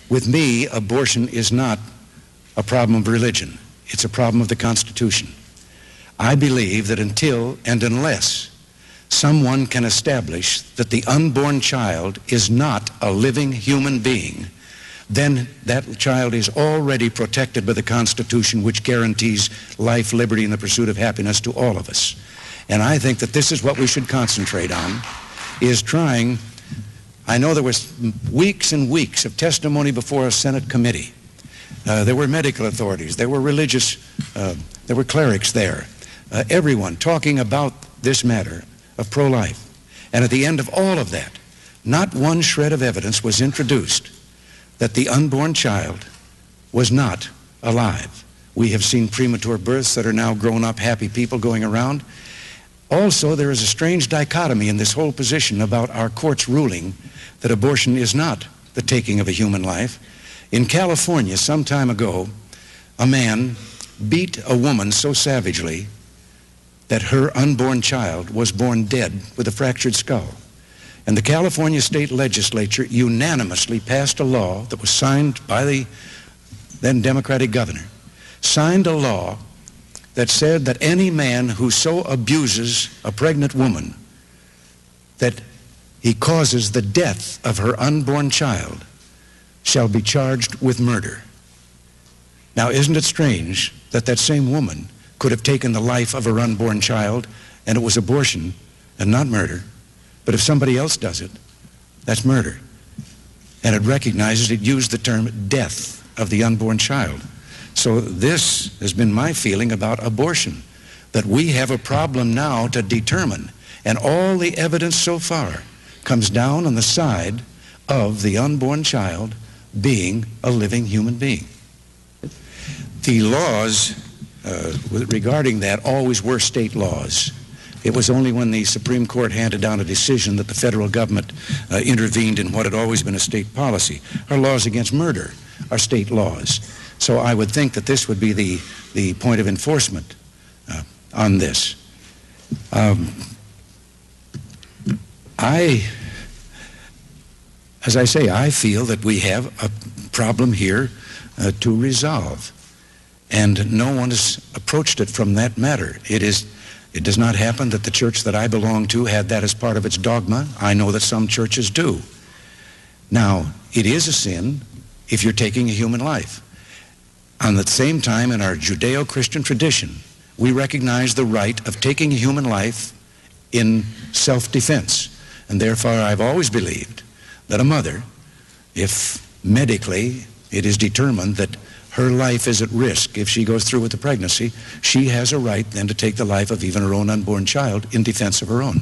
With me, abortion is not a problem of religion. It's a problem of the Constitution. I believe that until and unless someone can establish that the unborn child is not a living human being, then that child is already protected by the Constitution, which guarantees life, liberty, and the pursuit of happiness to all of us. And I think that this is what we should concentrate on, is trying. I know there was weeks and weeks of testimony before a Senate committee. There were medical authorities, there were religious, there were clerics there, everyone talking about this matter of pro-life. And at the end of all of that, not one shred of evidence was introduced that the unborn child was not alive. We have seen premature births that are now grown-up, happy people going around. Also, there is a strange dichotomy in this whole position about our court's ruling that abortion is not the taking of a human life. In California, some time ago, a man beat a woman so savagely that her unborn child was born dead with a fractured skull. And the California state legislature unanimously passed a law that was signed by the then Democratic governor, signed a law that said that any man who so abuses a pregnant woman that he causes the death of her unborn child shall be charged with murder. Now, isn't it strange that that same woman could have taken the life of her unborn child and it was abortion and not murder? But if somebody else does it, that's murder. And it recognizes, it used the term death of the unborn child. So this has been my feeling about abortion, that we have a problem now to determine, and all the evidence so far comes down on the side of the unborn child being a living human being. The laws regarding that always were state laws. It was only when the Supreme Court handed down a decision that the federal government intervened in what had always been a state policy. Our laws against murder are state laws. So I would think that this would be the point of enforcement on this. As I say, I feel that we have a problem here to resolve, and no one has approached it from that matter. It does not happen that the church that I belong to had that as part of its dogma. I know that some churches do. Now, it is a sin if you're taking a human life. On the same time, in our Judeo-Christian tradition, we recognize the right of taking a human life in self-defense. And therefore, I've always believed that a mother, if medically it is determined that her life is at risk if she goes through with the pregnancy, she has a right then to take the life of even her own unborn child in defense of her own.